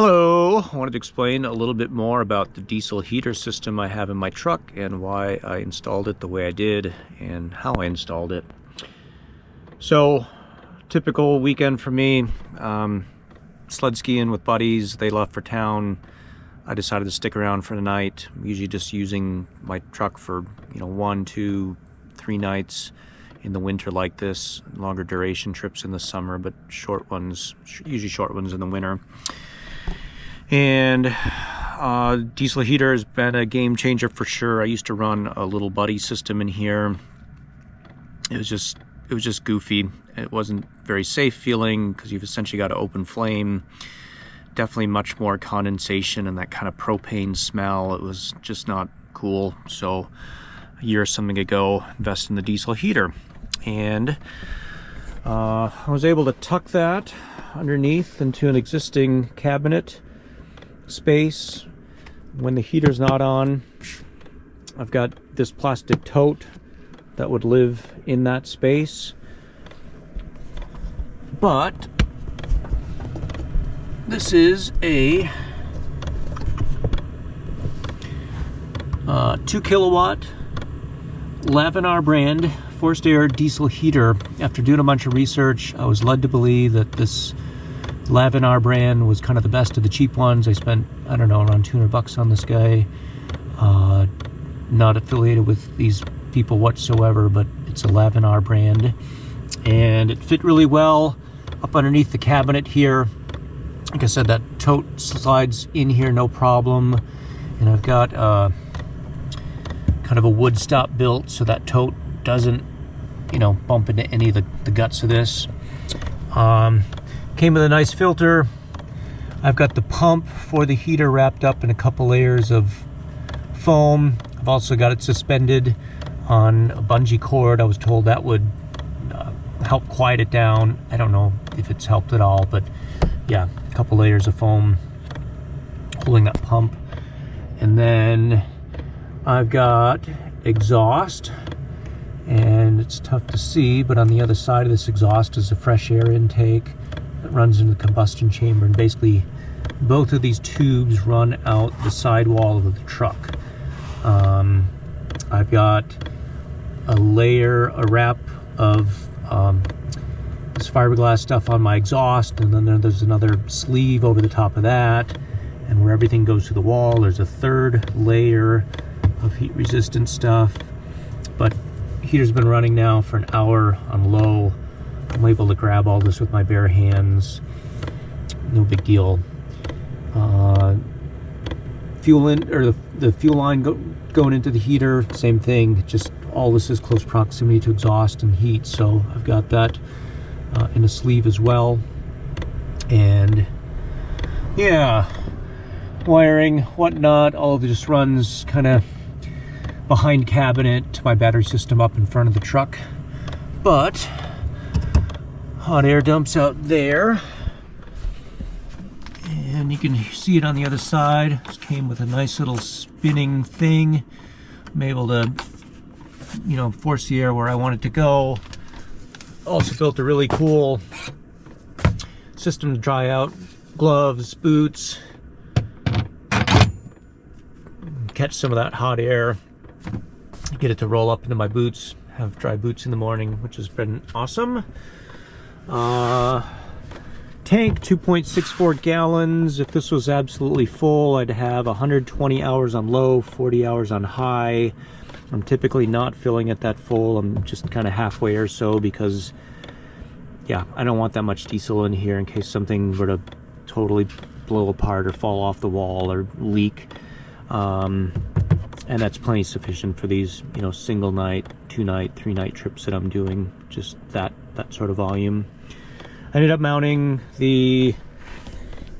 Hello, I wanted to explain a little bit more about the diesel heater system I have in my truck and why I installed it the way I did and how I installed it. So, typical weekend for me, sled skiing with buddies. They left for town. I decided to stick around for the night. I'm usually just using my truck for 1, 2, 3 nights in the winter like this. Longer duration trips in the summer, but short ones, usually short ones in the winter. And diesel heater has been a game changer for sure. I used to run a little buddy system in here. It was just goofy. It wasn't very safe feeling because you've essentially got an open flame. Definitely much more condensation and that kind of propane smell. It was just not cool. So a year or something ago, invest in the diesel heater. And I was able to tuck that underneath into an existing cabinet space. When the heater's not on, I've got this plastic tote that would live in that space, but this is a 2 kilowatt Lavanar brand forced air diesel heater. After doing a bunch of research, I was led to believe that this Lavanar brand was kind of the best of the cheap ones. I spent, I don't know, around $200 on this guy. Not affiliated with these people whatsoever, but it's a Lavanar brand. And it fit really well up underneath the cabinet here. Like I said, that tote slides in here no problem. And I've got kind of a wood stop built so that tote doesn't, bump into any of the guts of this. Came with a nice filter. I've got the pump for the heater wrapped up in a couple layers of foam. I've also got it suspended on a bungee cord. I was told that would help quiet it down. I don't know if it's helped at all, but yeah, a couple layers of foam holding that pump. And then I've got exhaust, and it's tough to see, but on the other side of this exhaust is a fresh air intake that runs into the combustion chamber, and basically both of these tubes run out the sidewall of the truck. I've got a wrap of this fiberglass stuff on my exhaust, and then there's another sleeve over the top of that, and where everything goes to the wall, there's a third layer of heat resistant stuff. But heater's been running now for an hour on low. I'm able to grab all this with my bare hands. No big deal. The fuel line going into the heater, same thing. Just all this is close proximity to exhaust and heat, so I've got that in a sleeve as well. And yeah, wiring, whatnot, all of it just runs kind of behind cabinet to my battery system up in front of the truck. But hot air dumps out there, and you can see it on the other side. This came with a nice little spinning thing. I'm able to, force the air where I want it to go. Also built a really cool system to dry out gloves, boots, catch some of that hot air, get it to roll up into my boots, have dry boots in the morning, which has been awesome. Tank 2.64 gallons. If this was absolutely full, I'd have 120 hours on low, 40 hours on high. I'm typically not filling it that full. I'm just kind of halfway or so because, yeah, I don't want that much diesel in here in case something were to totally blow apart or fall off the wall or leak. And that's plenty sufficient for these, single night, 2-night, 3-night trips that I'm doing. Just that sort of volume. I ended up mounting the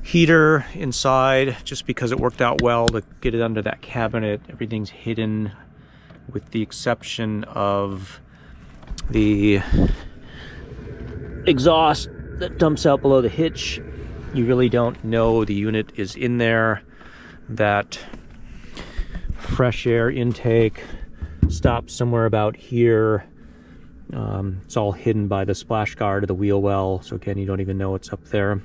heater inside just because it worked out well to get it under that cabinet. Everything's hidden with the exception of the exhaust that dumps out below the hitch. You really don't know the unit is in there. That fresh air intake stops somewhere about here. It's all hidden by the splash guard of the wheel well, so again, you don't even know it's up there.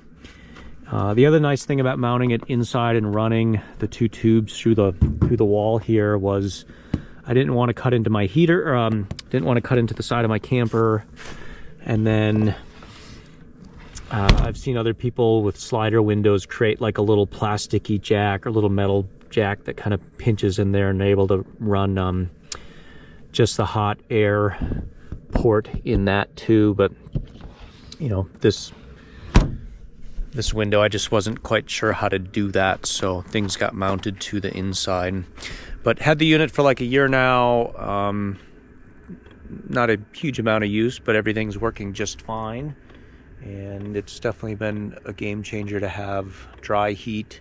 The other nice thing about mounting it inside and running the two tubes through the wall here was I didn't want to cut into my heater, didn't want to cut into the side of my camper. And then I've seen other people with slider windows create like a little plasticky jack or little metal jack that kind of pinches in there and able to run just the hot air port in that too. But you know, this window, I just wasn't quite sure how to do that, so things got mounted to the inside. But had the unit for like a year now. Not a huge amount of use, but everything's working just fine. And it's definitely been a game changer to have dry heat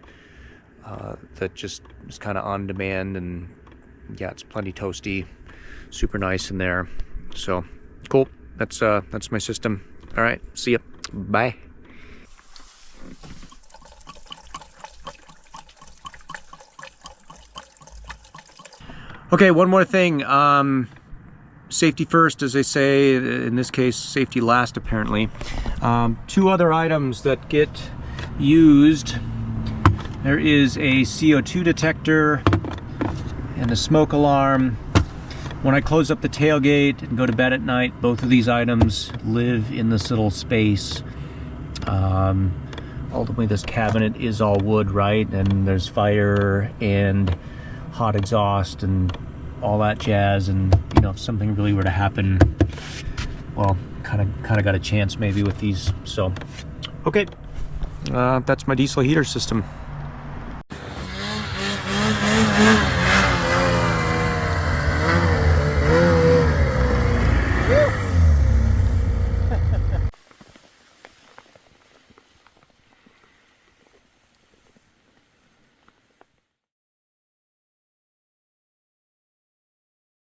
that just is kind of on demand. And yeah, it's plenty toasty, super nice in there. So cool. That's my system. All right, see ya. Bye. Okay, one more thing. Safety first, as they say. In this case, safety last, apparently. Two other items that get used. There is a CO2 detector and a smoke alarm. When I close up the tailgate and go to bed at night, both of these items live in this little space. Ultimately, this cabinet is all wood, right? And there's fire and hot exhaust and all that jazz. And you know, if something really were to happen, well, kind of got a chance maybe with these. So, okay, that's my diesel heater system.